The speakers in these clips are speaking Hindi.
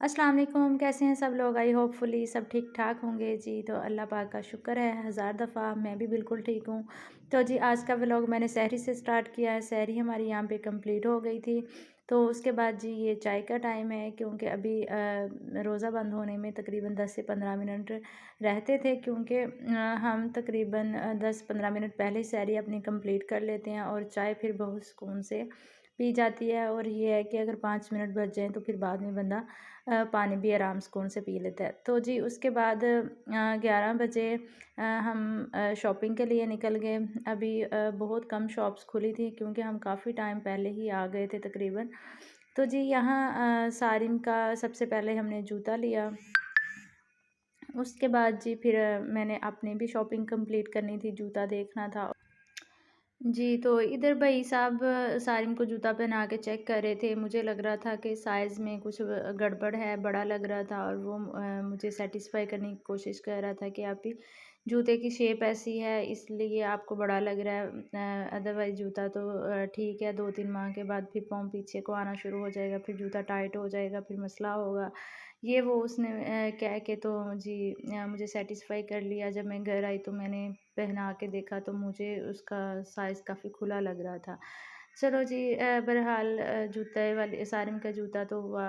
अस्सलाम वालेकुम, कैसे हैं सब लोग? आई होपफुली सब ठीक-ठाक होंगे जी। तो अल्लाह पाक का शुक्र है हज़ार दफ़ा मैं भी बिल्कुल ठीक हूँ। तो जी आज का व्लॉग मैंने सहरी से स्टार्ट किया है। सहरी हमारी यहाँ पे कंप्लीट हो गई थी। तो उसके बाद जी ये चाय का टाइम है, क्योंकि अभी रोज़ा बंद होने में तकरीबन 10 से 15 मिनट रहते थे, क्योंकि हम तकरीबन 10-15 मिनट पहले ही सहरी अपनी कंप्लीट कर लेते हैं और चाय फिर बहुत सुकून से पी जाती है। और ये है कि अगर 5 मिनट बच जाएँ तो फिर बाद में बंदा पानी भी आराम सुकून से पी लेता है। तो जी उसके बाद 11 बजे हम शॉपिंग के लिए निकल गए। अभी बहुत कम शॉप्स खुली थी, क्योंकि हम काफ़ी टाइम पहले ही आ गए थे तकरीबन। तो जी यहाँ सारिम का सबसे पहले हमने जूता लिया। उसके बाद जी फिर मैंने अपनी भी शॉपिंग कंप्लीट करनी थी, जूता देखना था। जी, तो इधर भाई साहब सारिम को जूता पहना के चेक कर रहे थे। मुझे लग रहा था कि साइज़ में कुछ गड़बड़ है, बड़ा लग रहा था, और वो मुझे सैटिस्फाई करने की कोशिश कर रहा था कि आपकी जूते की शेप ऐसी है, इसलिए आपको बड़ा लग रहा है। अदरवाइज़ जूता तो ठीक है, 2-3 माह के बाद फिर पाँव पीछे को आना शुरू हो जाएगा, फिर जूता टाइट हो जाएगा, फिर मसला होगा। ये वो उसने कह के तो जी मुझे सैटिस्फाई कर लिया। जब मैं घर आई तो मैंने पहना के देखा तो मुझे उसका साइज़ काफ़ी खुला लग रहा था। चलो जी बहरहाल जूते वाले सारिम का जूता तो हुआ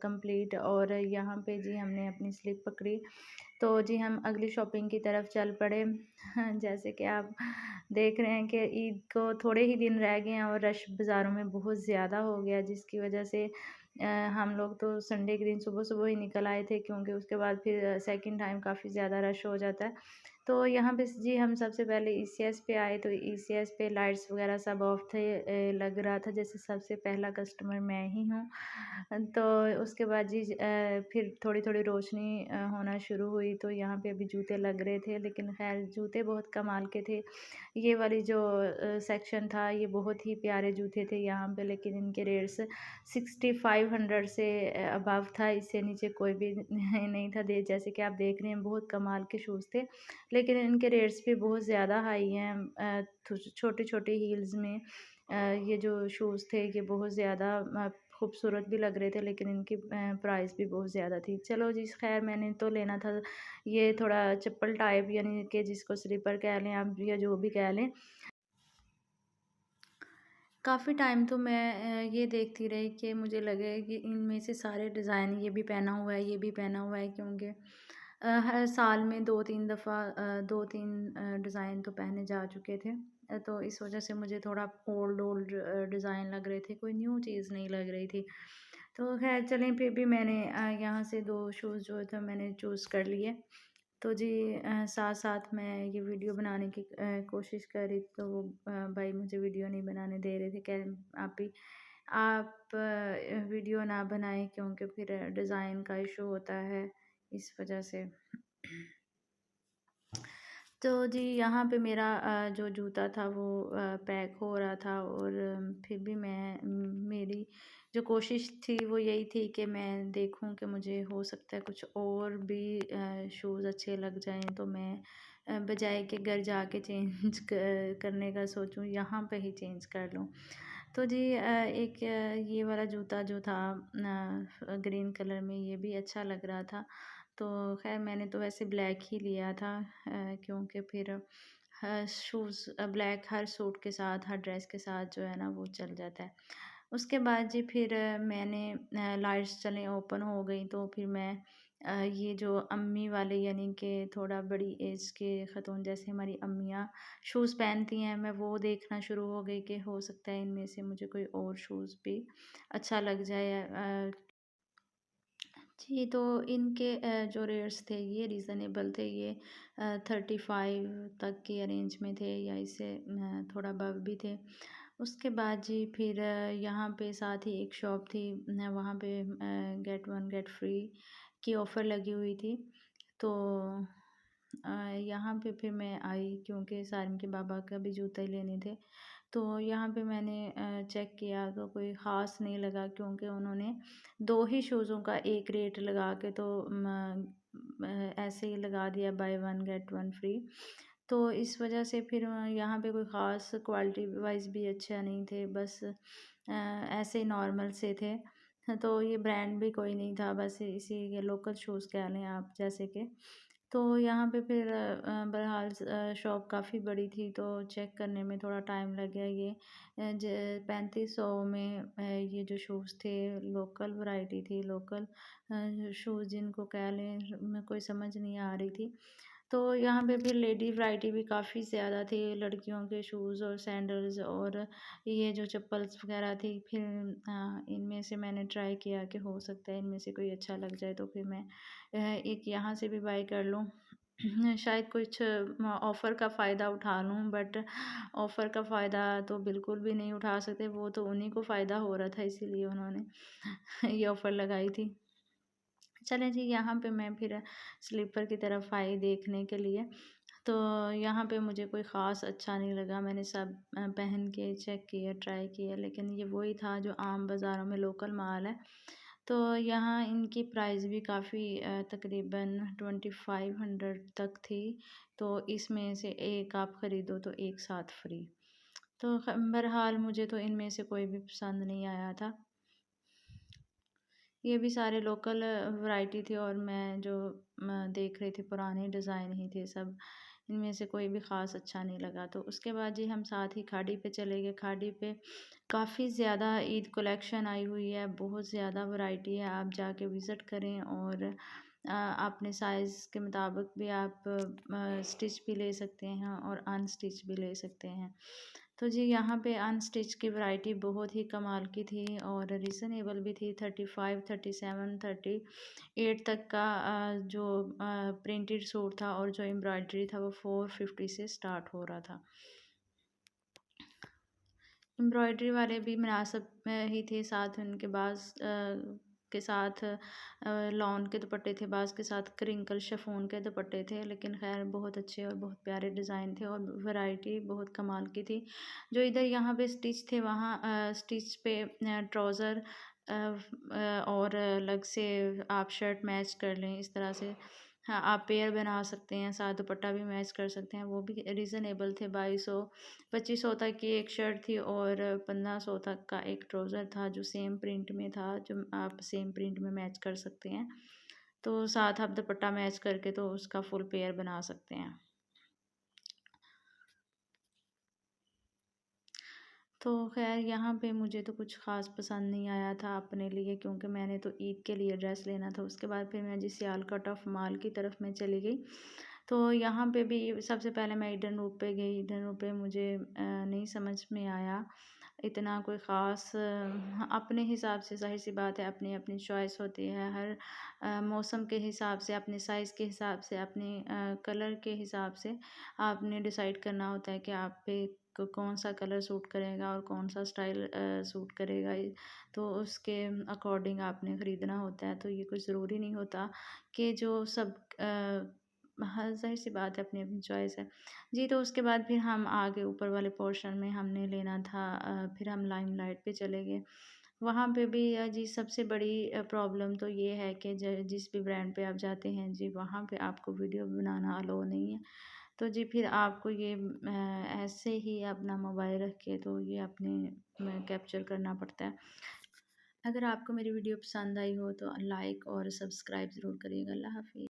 कंप्लीट। और यहाँ पे जी हमने अपनी स्लिप पकड़ी। तो जी हम अगली शॉपिंग की तरफ चल पड़े। जैसे कि आप देख रहे हैं कि ईद को थोड़े ही दिन रह गए हैं और रश बाज़ारों में बहुत ज़्यादा हो गया, जिसकी वजह से हम लोग तो संडे के दिन सुबह-सुबह ही निकल आए थे, क्योंकि उसके बाद फिर सेकंड टाइम काफ़ी ज़्यादा रश हो जाता है। तो यहाँ पे जी हम सबसे पहले ईसीएस पे आए, तो ईसीएस पे लाइट्स वगैरह सब ऑफ थे। लग रहा था जैसे सबसे पहला कस्टमर मैं ही हूँ। तो उसके बाद जी फिर थोड़ी-थोड़ी रोशनी होना शुरू हुई, तो यहाँ पे अभी जूते लग रहे थे, लेकिन ख़ैर जूते बहुत कमाल के थे। ये वाली जो सेक्शन था ये बहुत ही प्यारे जूते थे यहाँ पे, लेकिन इनके रेट्स 6500 से अबव था, इससे नीचे कोई भी नहीं था। दे जैसे कि आप देख रहे हैं बहुत कमाल के शूज़ थे, लेकिन इनके रेट्स भी बहुत ज़्यादा हाई हैं। छोटे-छोटे हील्स में ये जो शूज़ थे ये बहुत ज़्यादा खूबसूरत भी लग रहे थे, लेकिन इनकी प्राइस भी बहुत ज़्यादा थी। चलो जी खैर मैंने तो लेना था ये थोड़ा चप्पल टाइप, यानी कि जिसको स्लीपर कह लें आप या जो भी कह लें। काफ़ी टाइम तो मैं ये देखती रही कि मुझे लगे कि इनमें से सारे डिज़ाइन ये भी पहना हुआ है, ये भी पहना हुआ है, क्योंकि हर साल में 2-3 दफ़ा 2-3 डिज़ाइन तो पहने जा चुके थे। तो इस वजह से मुझे थोड़ा ओल्ड ओल्ड डिज़ाइन लग रहे थे, कोई न्यू चीज़ नहीं लग रही थी। तो ख़ैर चलें, फिर भी मैंने यहाँ से 2 शूज़ जो थे मैंने चूज़ कर लिए। तो जी साथ-साथ मैं ये वीडियो बनाने की कोशिश कर रही थी, तो वो भाई मुझे वीडियो नहीं बनाने दे रहे थे। कह रहे आप वीडियो ना बनाएँ, क्योंकि फिर डिज़ाइन का इशू होता है, इस वजह से। तो जी यहाँ पे मेरा जो जूता था वो पैक हो रहा था, और फिर भी मेरी जो कोशिश थी वो यही थी कि मैं देखूं कि मुझे हो सकता है कुछ और भी शूज़ अच्छे लग जाएं, तो मैं बजाय कि घर जाके चेंज करने का सोचूं, यहाँ पे ही चेंज कर लूं। तो जी एक ये वाला जूता जो था ग्रीन कलर में, ये भी अच्छा लग रहा था। तो ख़ैर मैंने तो वैसे ब्लैक ही लिया था, क्योंकि फिर हर शूज़ ब्लैक हर सूट के साथ, हर ड्रेस के साथ जो है ना वो चल जाता है। उसके बाद जी फिर मैंने लाइट्स चलें ओपन हो गई, तो फिर मैं ये जो अम्मी वाले, यानी कि थोड़ा बड़ी एज के ख़तून जैसे हमारी अम्मियाँ शूज़ पहनती हैं, मैं वो देखना शुरू हो गई कि हो सकता है इनमें से मुझे कोई और शूज़ भी अच्छा लग जाए। जी, तो इनके जो रेट्स थे ये रीज़नेबल थे। ये 35 तक के रेंज में थे, या इससे थोड़ा अबव भी थे। उसके बाद जी फिर यहाँ पे साथ ही एक शॉप थी, वहाँ पे गेट वन गेट फ्री की ऑफ़र लगी हुई थी। तो यहाँ पे फिर मैं आई, क्योंकि सारिम के बाबा का भी जूते लेने थे। तो यहाँ पे मैंने चेक किया तो कोई ख़ास नहीं लगा, क्योंकि उन्होंने 2 ही शूज़ों का एक रेट लगा के तो ऐसे ही लगा दिया, by one get one free. तो इस वजह से फिर यहाँ पे कोई ख़ास क्वालिटी वाइज़ भी अच्छा नहीं थे, बस ऐसे ही नॉर्मल से थे। तो ये ब्रांड भी कोई नहीं था, बस इसी के लोकल शूज़ कह लें आप जैसे कि। तो यहाँ पे फिर बहरहाल शॉप काफ़ी बड़ी थी, तो चेक करने में थोड़ा टाइम लग गया। ये 3500 में ये जो शूज़ थे, लोकल वैरायटी थी, लोकल शूज़ जिनको कह लें, कोई समझ नहीं आ रही थी। तो यहाँ पे फिर लेडी वैरायटी भी काफ़ी ज़्यादा थी, लड़कियों के शूज़ और सैंडल्स और ये जो चप्पल्स वगैरह थी। फिर इनमें से मैंने ट्राई किया कि हो सकता है इनमें से कोई अच्छा लग जाए, तो फिर मैं एक यहाँ से भी बाय कर लूँ। शायद कुछ ऑफ़र का फ़ायदा उठा लूँ, बट ऑफ़र का फ़ायदा तो बिल्कुल भी नहीं उठा सकते, वो तो उन्हीं को फ़ायदा हो रहा था, इसीलिए उन्होंने ये ऑफ़र लगाई थी। चलें जी, यहाँ पे मैं फिर स्लीपर की तरफ आई देखने के लिए। तो यहाँ पे मुझे कोई ख़ास अच्छा नहीं लगा। मैंने सब पहन के चेक किया, ट्राई किया, लेकिन ये वही था जो आम बाज़ारों में लोकल माल है। तो यहाँ इनकी प्राइस भी काफ़ी तकरीबन 2500 तक थी। तो इसमें से एक आप ख़रीदो तो एक साथ फ्री। तो बहरहाल मुझे तो इनमें से कोई भी पसंद नहीं आया था। ये भी सारे लोकल वैरायटी थी, और मैं जो देख रही थी पुराने डिज़ाइन ही थे सब। इनमें से कोई भी ख़ास अच्छा नहीं लगा। तो उसके बाद जी हम साथ ही खाड़ी पे चले गए। खाड़ी पे काफ़ी ज़्यादा ईद कलेक्शन आई हुई है, बहुत ज़्यादा वैरायटी है। आप जाके विज़िट करें, और अपने साइज़ के मुताबिक भी आप स्टिच भी ले सकते हैं और अनस्टिच भी ले सकते हैं। तो जी यहाँ पे अनस्टिच की वैरायटी बहुत ही कमाल की थी, और रीज़नेबल भी थी। 35, 37, 38 तक का जो प्रिंटेड सूट था, और जो एम्ब्रॉयडरी था वो 450 से स्टार्ट हो रहा था। एम्ब्रॉयडरी वाले भी मुनासिब ही थे, साथ उनके बाज़ के साथ लॉन के दुपट्टे थे, बाज़ के साथ क्रिंकल शिफॉन के दुपट्टे थे। लेकिन ख़ैर बहुत अच्छे और बहुत प्यारे डिज़ाइन थे, और वैरायटी बहुत कमाल की थी। जो इधर यहाँ पे स्टिच थे, वहाँ स्टिच पे ट्राउज़र और अलग से आप शर्ट मैच कर लें इस तरह से। हाँ, आप पेयर बना सकते हैं, साथ दुपट्टा भी मैच कर सकते हैं, वो भी रीज़नेबल थे। 2200 2500 तक की एक शर्ट थी, और 1500 तक का एक ट्राउज़र था, जो सेम प्रिंट में था, जो आप सेम प्रिंट में मैच कर सकते हैं। तो साथ आप दुपट्टा मैच करके तो उसका फुल पेयर बना सकते हैं। तो ख़ैर यहाँ पे मुझे तो कुछ ख़ास पसंद नहीं आया था अपने लिए, क्योंकि मैंने तो ईद के लिए ड्रेस लेना था। उसके बाद फिर मैं जी सियालकोट ऑफ माल की तरफ मैं चली गई। तो यहाँ पे भी सबसे पहले मैं ईडन रोड पे गई। ईडन रोड पे मुझे नहीं समझ में आया इतना कोई ख़ास। हाँ, अपने हिसाब से ज़ाहिर-सी बात है, अपनी-अपनी चॉइस होती है। हर मौसम के हिसाब से, अपने साइज़ के हिसाब से, अपने कलर के हिसाब से आपने डिसाइड करना होता है कि आप पे कौन सा कलर सूट करेगा और कौन सा स्टाइल सूट करेगा। तो उसके अकॉर्डिंग आपने ख़रीदना होता है। तो ये कोई ज़रूरी नहीं होता कि जो सब हाँ, ज़ाहिर-सी बात है, अपनी-अपनी चॉइस है। जी, तो उसके बाद फिर हम आगे ऊपर वाले पोर्शन में हमने लेना था। फिर हम लाइमलाइट पे चले गए। वहाँ पे भी जी सबसे बड़ी प्रॉब्लम तो ये है कि जिस भी ब्रांड पे आप जाते हैं जी, वहाँ पे आपको वीडियो बनाना अलाउ नहीं है। तो जी फिर आपको ये ऐसे ही अपना मोबाइल रख के तो ये अपने में कैप्चर करना पड़ता है। अगर आपको मेरी वीडियो पसंद आई हो तो लाइक और सब्सक्राइब ज़रूर करिएगा। अल्लाह हाफ़िज़।